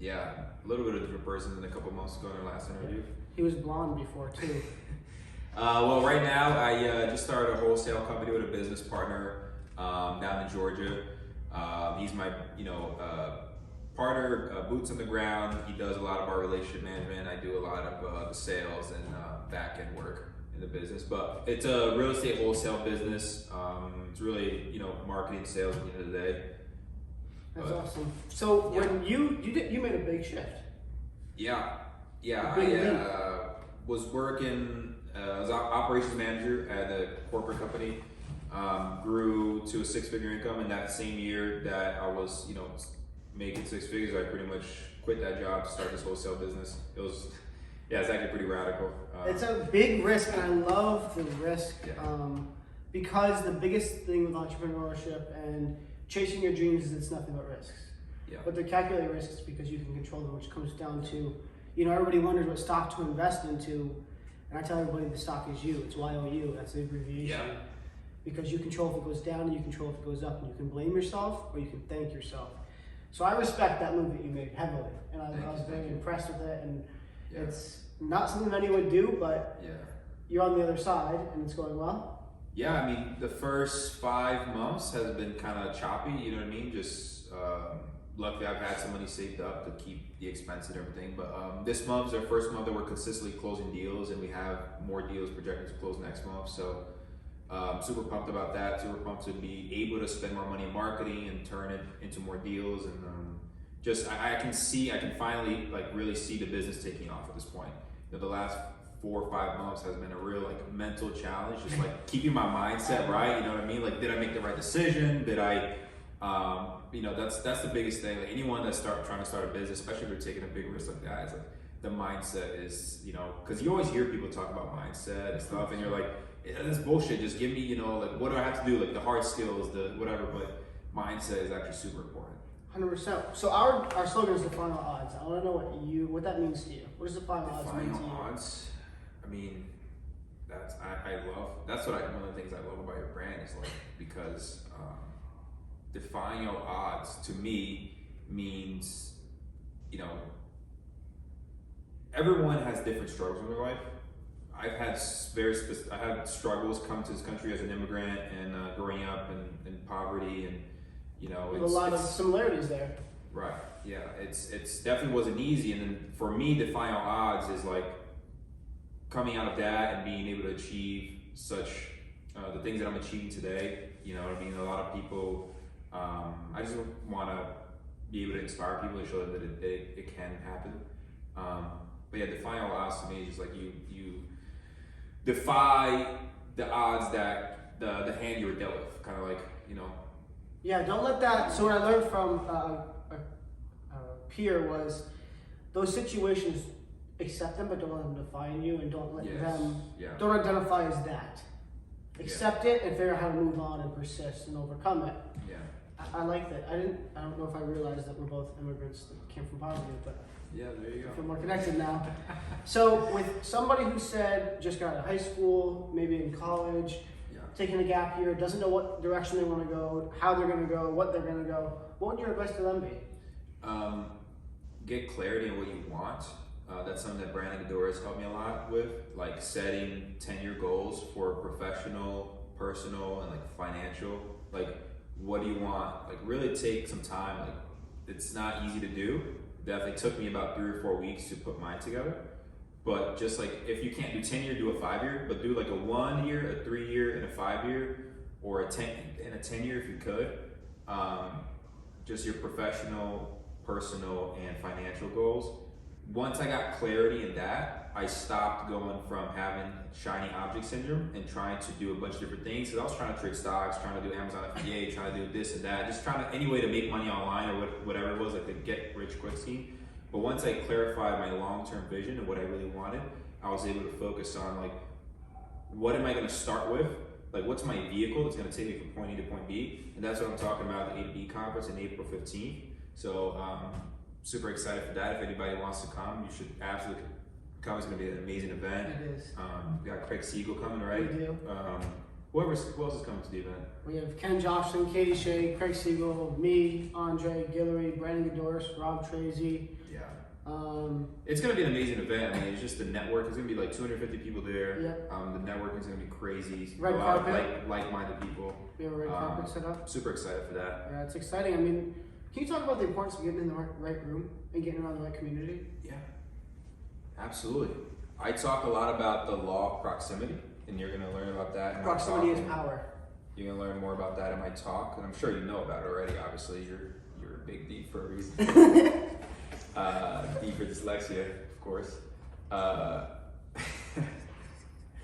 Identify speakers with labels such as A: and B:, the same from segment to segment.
A: Yeah, a little bit of a different person than a couple months ago in our last interview.
B: He was blonde before too.
A: Well, right now I just started a wholesale company with a business partner down in Georgia. He's my, partner, boots on the ground. He does a lot of our relationship management. I do a lot of the sales and back end work in the business. But it's a real estate wholesale business. It's really, marketing, sales at the end of the day.
B: That's awesome. So
A: Yeah.
B: when you made a big shift.
A: Yeah,
B: A big leap.
A: I was working as an operations manager at a corporate company. Grew to a six-figure income, and that same year that I was, making six figures, I pretty much quit that job to start this wholesale business. It's actually pretty radical.
B: It's a big risk, and I love the risk
A: Yeah.
B: because the biggest thing with entrepreneurship and chasing your dreams is it's nothing but risks.
A: Yeah.
B: But the calculated risks because you can control them, which comes down to, everybody wonders what stock to invest into, and I tell everybody the stock is you. It's YOU. That's the abbreviation.
A: Yeah.
B: Because you control if it goes down and you control if it goes up, and you can blame yourself or you can thank yourself. So I respect that move that you made heavily, and I was very impressed with it. And
A: Yeah.
B: it's not something many would do, but
A: Yeah.
B: you're on the other side and it's going well.
A: Yeah, I mean, the first 5 months has been kind of choppy, you know what I mean? Just luckily I've had some money saved up to keep the expense and everything. But this month is our first month that we're consistently closing deals, and we have more deals projected to close next month. So super pumped about that. Super pumped to be able to spend more money in marketing and turn it into more deals. And I can finally really see the business taking off at this point. The last 4 or 5 months has been a real mental challenge, just keeping my mindset right. You know what I mean? Did I make the right decision? Did I, that's the biggest thing. Anyone that's trying to start a business, especially if they're taking a big risk like that, it's the mindset is, because you always hear people talk about mindset and stuff, and you're like, that's bullshit. Just give me, what do I have to do? The hard skills, the whatever. But mindset is actually super important.
B: 100%. So our slogan is the final odds. I want to know what that means to you. What does the final odds mean to you?
A: Final odds. I mean, that's one of the things I love about your brand is because defying your odds to me means, everyone has different struggles in their life. I've had I had struggles come to this country as an immigrant and growing up in poverty, and
B: There's a lot of similarities there.
A: Right. Yeah. It's definitely wasn't easy, and then for me, defying all odds is coming out of that and being able to achieve such the things that I'm achieving today. You know what I mean? A lot of people. I just want to be able to inspire people to show them that it can happen. But yeah, defying all odds to me is just you defy the odds that the hand you were dealt with, kind of
B: Yeah, don't let that. So what I learned from a peer was those situations, accept them, but don't let them define you, and don't let them.
A: Yeah.
B: Don't identify as that. Accept it and figure out how to move on and persist and overcome it.
A: Yeah.
B: I like that. I don't know if I realized that we're both immigrants that came from poverty, but
A: Yeah, there you
B: I feel
A: go.
B: more connected now. So with somebody who said just got out of high school, maybe in college,
A: Yeah.
B: taking a gap year, doesn't know what direction they want to go, how they're going to go, what they're going to go, what would your advice to them be?
A: Get clarity on what you want. That's something that Brandon Gador has helped me a lot with, setting 10-year goals for professional, personal, and financial. What do you want? Really take some time. It's not easy to do. Definitely took me about 3 or 4 weeks to put mine together. But just if you can't do 10-year, do a 5-year. But do a 1-year, a 3-year, and a 5-year, or a 10-year if you could. Just your professional, personal, and financial goals. Once I got clarity in that, I stopped going from having shiny object syndrome and trying to do a bunch of different things. Because I was trying to trade stocks, trying to do Amazon FBA, trying to do this and that, just trying to any way to make money online or whatever it was, the get rich quick scheme. But once I clarified my long-term vision and what I really wanted, I was able to focus on what am I going to start with? What's my vehicle that's going to take me from point A to point B? And that's what I'm talking about at the A2B conference on April 15th. So super excited for that. If anybody wants to come, you should absolutely come. It's going to be an amazing event.
B: It is.
A: We got Craig Siegel coming, right?
B: We do.
A: Who else is coming to the event?
B: We have Ken Johnson, Katie Shea, Craig Siegel, me, Andre, Guillory, Brandon Gadoris, Rob Tracy.
A: Yeah.
B: It's
A: gonna be an amazing event. I mean, it's just the network. There's gonna be like 250 people there.
B: Yep.
A: The network is gonna be crazy.
B: Red
A: a lot of
B: carpet.
A: like-minded people.
B: We have a red carpet set up.
A: Super excited for that.
B: Yeah, it's exciting. I mean, can you talk about the importance of getting in the right room and getting around the right community?
A: Yeah. Absolutely. I talk a lot about the law of proximity, and you're gonna learn about that. In my
B: Proximity
A: talk,
B: is
A: and
B: power.
A: You're gonna learn more about that in my talk, and I'm sure you know about it already. Obviously, you're a big D for a reason. D for dyslexia, of course.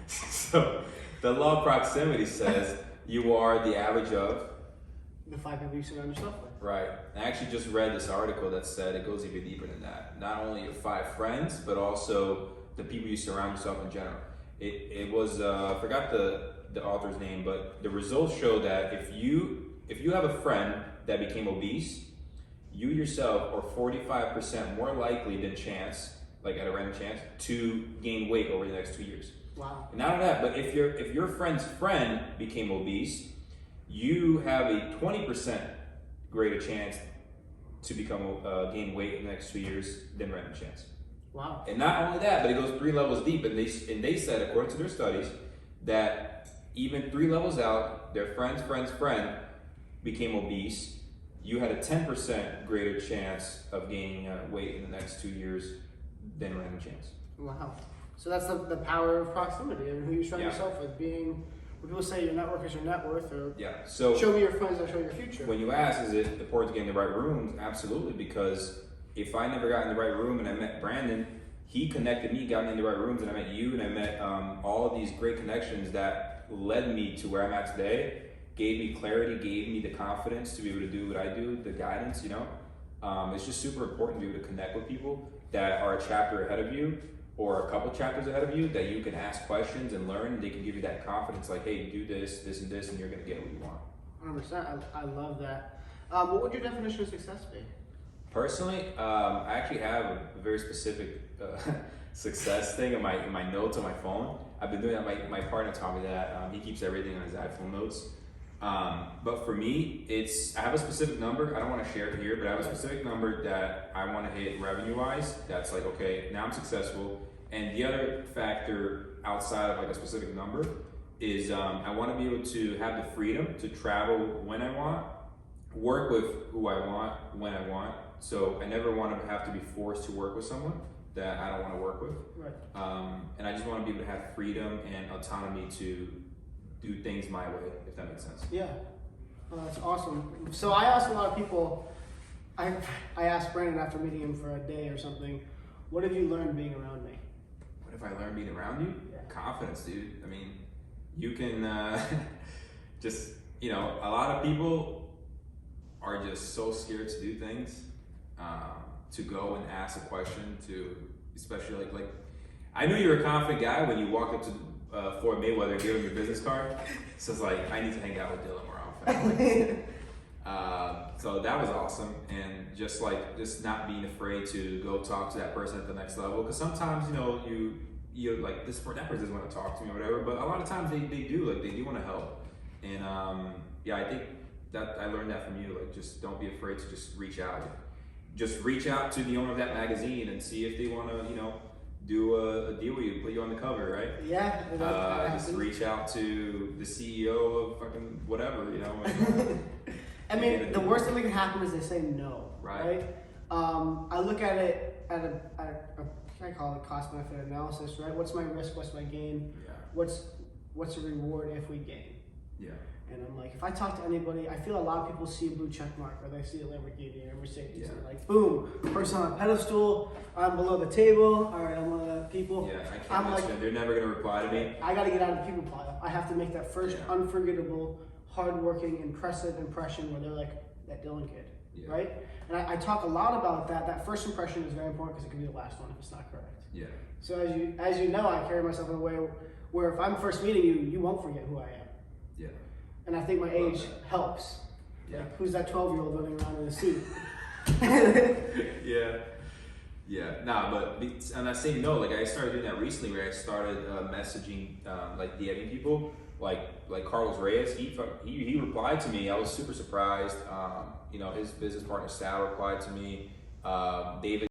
A: So, the law of proximity says you are the average of.
B: The 5 people you surround yourself with.
A: Right. I actually just read this article that said it goes even deeper than that. Not only your 5 friends, but also the people you surround yourself in general. It was I forgot the author's name, but the results show that if you have a friend that became obese, you yourself are 45% more likely than chance, like at a random chance, to gain weight over the next 2 years.
B: Wow.
A: And not only that, but if your friend's friend became obese, you have a 20% greater chance to become gain weight in the next 2 years than random chance.
B: Wow.
A: And not only that, but it goes 3 levels deep. And they said, according to their studies, that even 3 levels out, their friend's friend became obese. You had a 10% greater chance of gaining weight in the next 2 years than random chance.
B: Wow. So that's the power of proximity and who you surround
A: Yeah.
B: yourself with. Being, when people say your network is your net worth, or
A: Yeah. So
B: show me your friends, I'll show you your future.
A: when you ask, is it important to get in the right rooms? Absolutely, because if I never got in the right room and I met Brandon, he connected me, got me in the right rooms, and I met you, and I met all of these great connections that led me to where I'm at today, gave me clarity, gave me the confidence to be able to do what I do, the guidance, It's just super important to be able to connect with people that are a chapter ahead of you or a couple chapters ahead of you that you can ask questions and learn, and they can give you that confidence like, hey, do this, this, and this, and you're going to get what you want.
B: 100%. I love that. What would your definition of success be?
A: Personally, I actually have a very specific success thing in my notes on my phone. I've been doing that. My partner taught me that. He keeps everything on his iPhone notes. But for me, I have a specific number. I don't want to share it here, but I have a specific number that I want to hit revenue-wise. That's like, okay, now I'm successful. And the other factor outside of like a specific number is I want to be able to have the freedom to travel when I want, work with who I want, when I want. So I never want to have to be forced to work with someone that I don't want to work with.
B: Right.
A: And I just want to be able to have freedom and autonomy to do things my way, if that makes sense.
B: Yeah. That's awesome. So I asked a lot of people, I asked Brandon after meeting him for a day or something, what have you learned being around me?
A: What if I learned being around you?
B: Yeah.
A: Confidence, dude. I mean, you can just, a lot of people are just so scared to do things, to go and ask a question, especially like I knew you were a confident guy when you walked up to Floyd Mayweather and gave him your business card. So it's like, I need to hang out with Dylan more often. So that was awesome. And just not being afraid to go talk to that person at the next level. Because sometimes, you're like, that person doesn't want to talk to me or whatever. But a lot of times they do, they do want to help. And I think that I learned that from you. Like, just don't be afraid to just reach out. Just reach out to the owner of that magazine and see if they want to, do a deal with you, put you on the cover, right?
B: Yeah.
A: Just reach out to the CEO of fucking whatever,
B: I mean, the worst thing that can happen is they say no, right? I look at it at I call it cost benefit analysis, right? What's my risk? What's my gain?
A: Yeah.
B: What's the reward if we gain?
A: Yeah.
B: And I'm like, if I talk to anybody, I feel a lot of people see a blue check mark or they see a Lamborghini or a Mercedes and they're like, boom, person on a pedestal, I'm below the table, all right, I'm one of the people.
A: Yeah, I can't imagine. They're never gonna reply to me.
B: I gotta get out of the people pile. I have to make that first unforgettable, hardworking, impressive impression where they're like, that Dylan kid, right? And I talk a lot about that. That first impression is very important because it can be the last one if it's not correct.
A: Yeah.
B: So as you know, I carry myself in a way where if I'm first meeting you, you won't forget who I am.
A: Yeah.
B: And I think my age helps.
A: Yeah.
B: Like, who's that 12-year-old running around in a suit?
A: Yeah. Yeah. Nah, but and I say no. Like I started doing that recently, where I started messaging, DMing people like Carlos Reyes, he replied to me. I was super surprised. You know, his business partner Sal replied to me. David